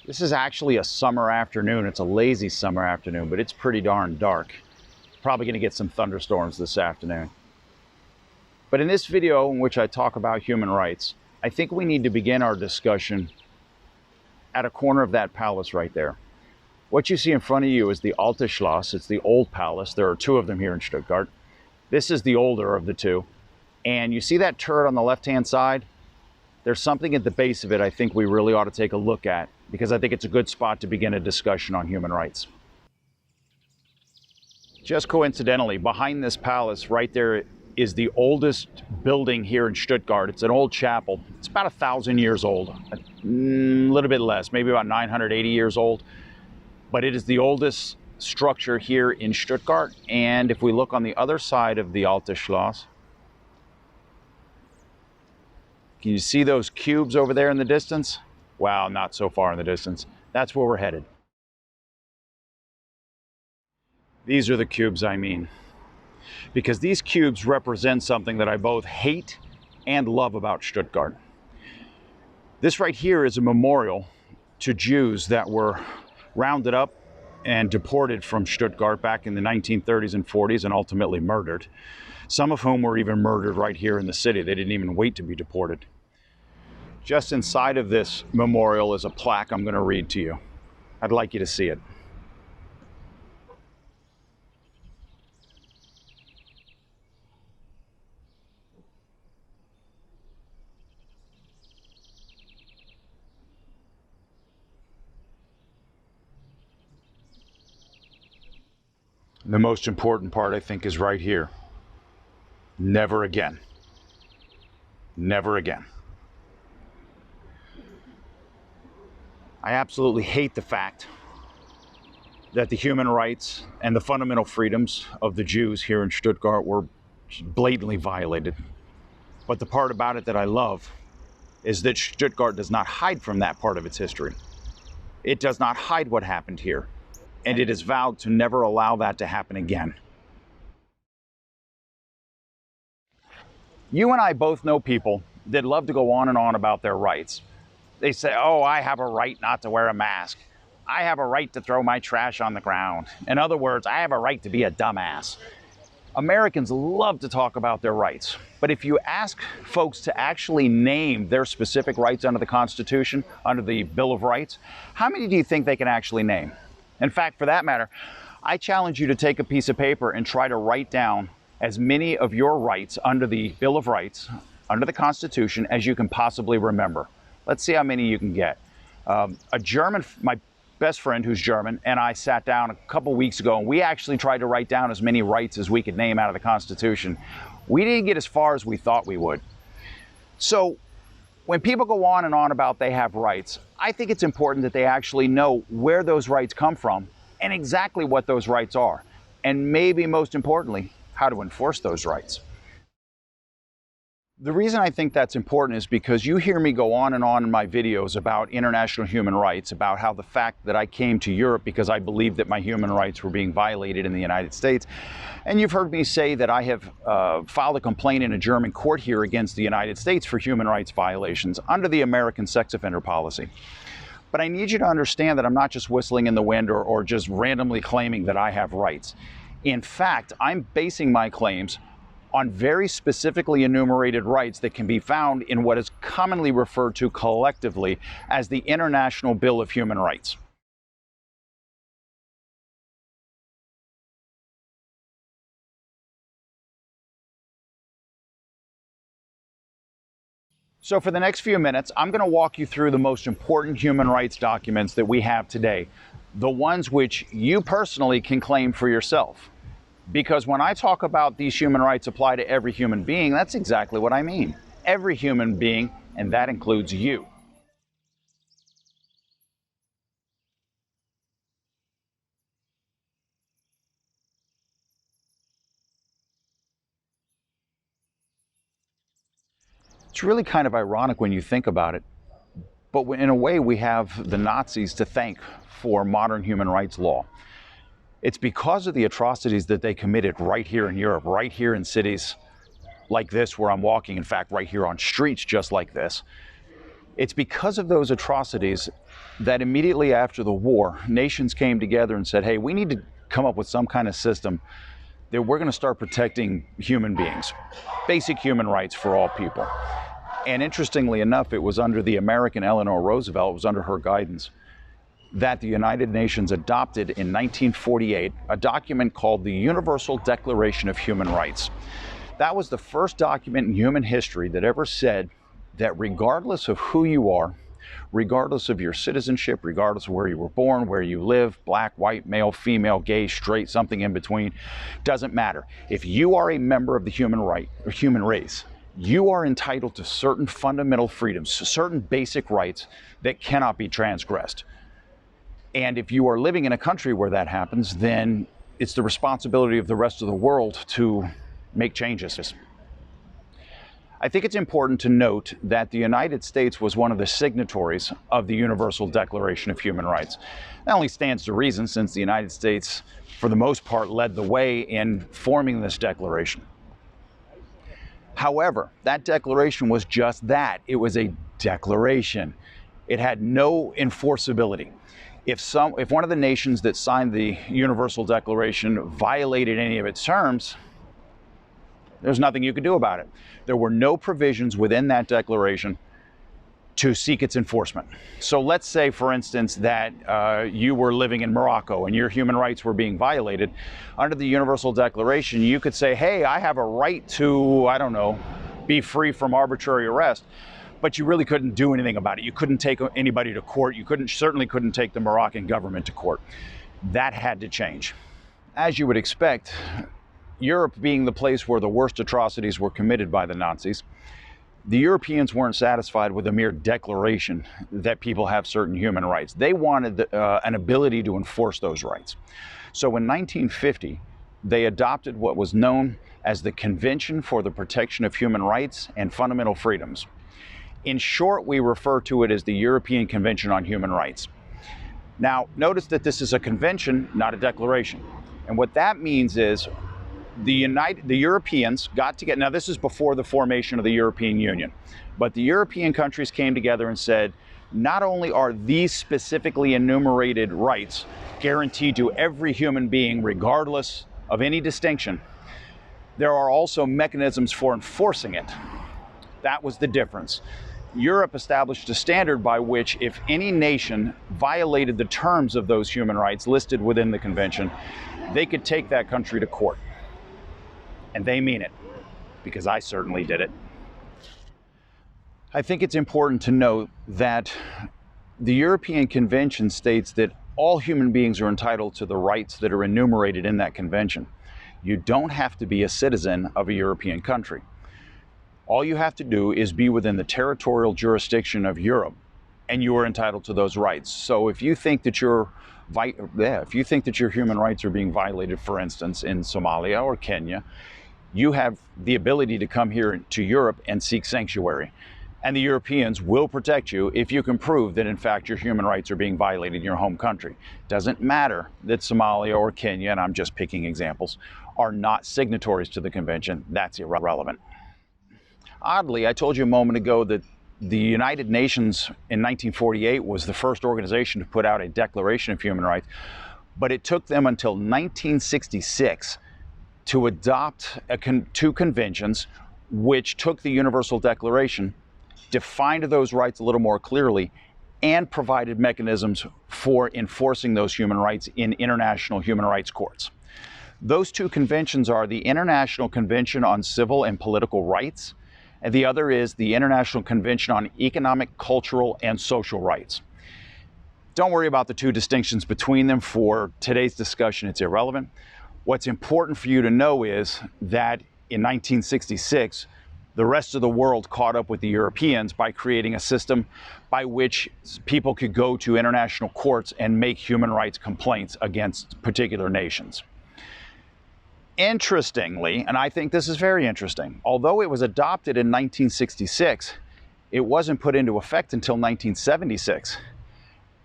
This is actually a summer afternoon. It's a lazy summer afternoon, but it's pretty darn dark. Probably going to get some thunderstorms this afternoon. But in this video in which I talk about human rights, I think we need to begin our discussion at a corner of that palace right there. What you see in front of you is the Alte Schloss. It's the old palace. There are two of them here in Stuttgart. This is the older of the two. And you see that turret on the left-hand side? There's something at the base of it I think we really ought to take a look at, because I think it's a good spot to begin a discussion on human rights. Just coincidentally, behind this palace right there is the oldest building here in Stuttgart. It's an old chapel. It's about 1,000 years old, a little bit less, maybe about 980 years old. But it is the oldest structure here in Stuttgart. And if we look on the other side of the Alte Schloss, can you see those cubes over there in the distance? Wow, not so far in the distance. That's where we're headed. These are the cubes I mean. Because these cubes represent something that I both hate and love about Stuttgart. This right here is a memorial to Jews that were rounded up and deported from Stuttgart back in the 1930s and 40s and ultimately murdered. Some of whom were even murdered right here in the city. They didn't even wait to be deported. Just inside of this memorial is a plaque I'm going to read to you. I'd like you to see it. The most important part, I think, is right here. Never again. Never again. I absolutely hate the fact that the human rights and the fundamental freedoms of the Jews here in Stuttgart were blatantly violated. But the part about it that I love is that Stuttgart does not hide from that part of its history. It does not hide what happened here, and it has vowed to never allow that to happen again. You and I both know people that love to go on and on about their rights. They say, oh, I have a right not to wear a mask. I have a right to throw my trash on the ground. In other words, I have a right to be a dumbass. Americans love to talk about their rights. But if you ask folks to actually name their specific rights under the Constitution, under the Bill of Rights, how many do you think they can actually name? In fact, for that matter, I challenge you to take a piece of paper and try to write down as many of your rights under the Bill of Rights, under the Constitution, as you can possibly remember. Let's see how many you can get. My best friend who's German and I sat down a couple weeks ago and we actually tried to write down as many rights as we could name out of the Constitution. We didn't get as far as we thought we would. So when people go on and on about they have rights, I think it's important that they actually know where those rights come from and exactly what those rights are. And maybe most importantly, how to enforce those rights. The reason I think that's important is because you hear me go on in my videos about international human rights, about how the fact that I came to Europe because I believed that my human rights were being violated in the United States. And you've heard me say that I have filed a complaint in a German court here against the United States for human rights violations under the American sex offender policy. But I need you to understand that I'm not just whistling in the wind or just randomly claiming that I have rights. In fact, I'm basing my claims on very specifically enumerated rights that can be found in what is commonly referred to collectively as the International Bill of Human Rights. So for the next few minutes, I'm going to walk you through the most important human rights documents that we have today, the ones which you personally can claim for yourself. Because when I talk about these human rights apply to every human being, that's exactly what I mean. Every human being, and that includes you. It's really kind of ironic when you think about it. But in a way, we have the Nazis to thank for modern human rights law. It's because of the atrocities that they committed right here in Europe, right here in cities like this where I'm walking, in fact, right here on streets just like this, It's because of those atrocities that immediately after the war, nations came together and said, hey, we need to come up with some kind of system that we're going to start protecting human beings, basic human rights for all people. And interestingly enough, it was under the American Eleanor Roosevelt, it was under her guidance, that the United Nations adopted in 1948 a document called the Universal Declaration of Human Rights. That was the first document in human history that ever said that regardless of who you are, regardless of your citizenship, regardless of where you were born, where you live, black, white, male, female, gay, straight, something in between, doesn't matter. If you are a member of the human race, you are entitled to certain fundamental freedoms, certain basic rights that cannot be transgressed. And if you are living in a country where that happens, then it's the responsibility of the rest of the world to make changes. I think it's important to note that the United States was one of the signatories of the Universal Declaration of Human Rights. That only stands to reason since the United States, for the most part, led the way in forming this declaration. However, that declaration was just that. It was a declaration. It had no enforceability. If one of the nations that signed the Universal Declaration violated any of its terms, there's nothing you could do about it. There were no provisions within that declaration to seek its enforcement. So let's say, for instance, that you were living in Morocco and your human rights were being violated. Under the Universal Declaration, you could say, hey, I have a right to, I don't know, be free from arbitrary arrest. But you really couldn't do anything about it. You couldn't take anybody to court. You certainly couldn't take the Moroccan government to court. That had to change. As you would expect, Europe being the place where the worst atrocities were committed by the Nazis, the Europeans weren't satisfied with a mere declaration that people have certain human rights. They wanted an ability to enforce those rights. So in 1950, they adopted what was known as the Convention for the Protection of Human Rights and Fundamental Freedoms. In short, we refer to it as the European Convention on Human Rights. Now, notice that this is a convention, not a declaration. And what that means is the Europeans got together. Now, this is before the formation of the European Union, but the European countries came together and said, not only are these specifically enumerated rights guaranteed to every human being, regardless of any distinction, there are also mechanisms for enforcing it. That was the difference. Europe established a standard by which if any nation violated the terms of those human rights listed within the convention, they could take that country to court. And they mean it, because I certainly did it. I think it's important to note that the European Convention states that all human beings are entitled to the rights that are enumerated in that convention. You don't have to be a citizen of a European country. All you have to do is be within the territorial jurisdiction of Europe, and you are entitled to those rights. So if you think that your human rights are being violated, for instance, in Somalia or Kenya, you have the ability to come here to Europe and seek sanctuary. And the Europeans will protect you if you can prove that, in fact, your human rights are being violated in your home country. Doesn't matter that Somalia or Kenya, and I'm just picking examples, are not signatories to the convention. That's irrelevant. Oddly, I told you a moment ago that the United Nations in 1948 was the first organization to put out a Declaration of Human Rights, but it took them until 1966 to adopt two conventions which took the Universal Declaration, defined those rights a little more clearly, and provided mechanisms for enforcing those human rights in international human rights courts. Those two conventions are the International Convention on Civil and Political Rights, and the other is the International Convention on Economic, Cultural, and Social Rights. Don't worry about the two distinctions between them. For today's discussion, it's irrelevant. What's important for you to know is that in 1966, the rest of the world caught up with the Europeans by creating a system by which people could go to international courts and make human rights complaints against particular nations. Interestingly, and I think this is very interesting, although it was adopted in 1966, it wasn't put into effect until 1976,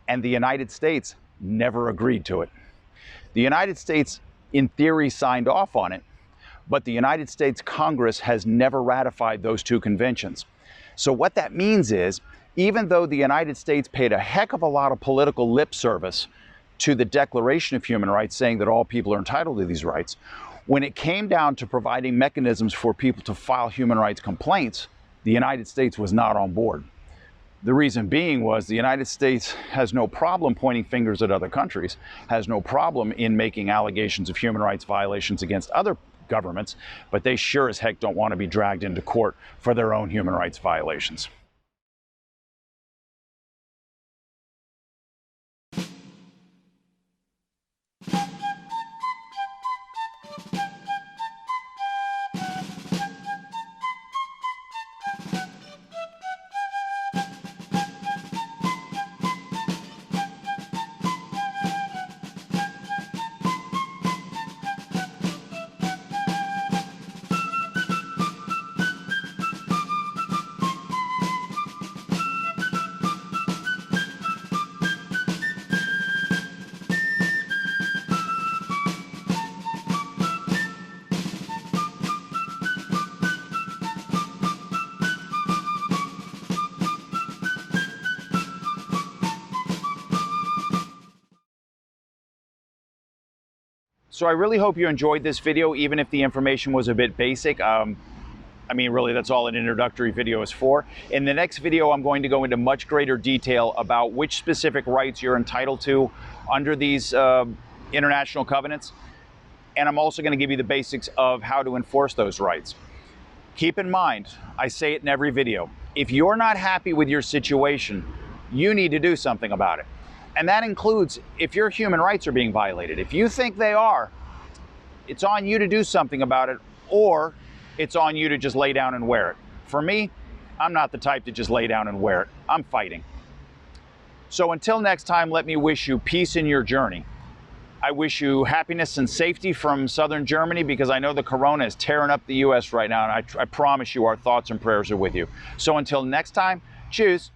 and the United States never agreed to it. The United States, in theory, signed off on it, but the United States Congress has never ratified those two conventions. So what that means is Even though the United States paid a heck of a lot of political lip service to the Declaration of Human Rights, saying that all people are entitled to these rights, when it came down to providing mechanisms for people to file human rights complaints, the United States was not on board. The reason being was the United States has no problem pointing fingers at other countries, has no problem in making allegations of human rights violations against other governments, but they sure as heck don't want to be dragged into court for their own human rights violations. So I really hope you enjoyed this video, even if the information was a bit basic. I mean, really, that's all an introductory video is for. In the next video, I'm going to go into much greater detail about which specific rights you're entitled to under these international covenants. And I'm also going to give you the basics of how to enforce those rights. Keep in mind, I say it in every video, if you're not happy with your situation, you need to do something about it. And that includes if your human rights are being violated. If you think they are, it's on you to do something about it, or it's on you to just lay down and wear it. For me, I'm not the type to just lay down and wear it. I'm fighting. So until next time, let me wish you peace in your journey. I wish you happiness and safety from southern Germany, because I know the corona is tearing up the US right now, and I promise you our thoughts and prayers are with you. So until next time, cheers.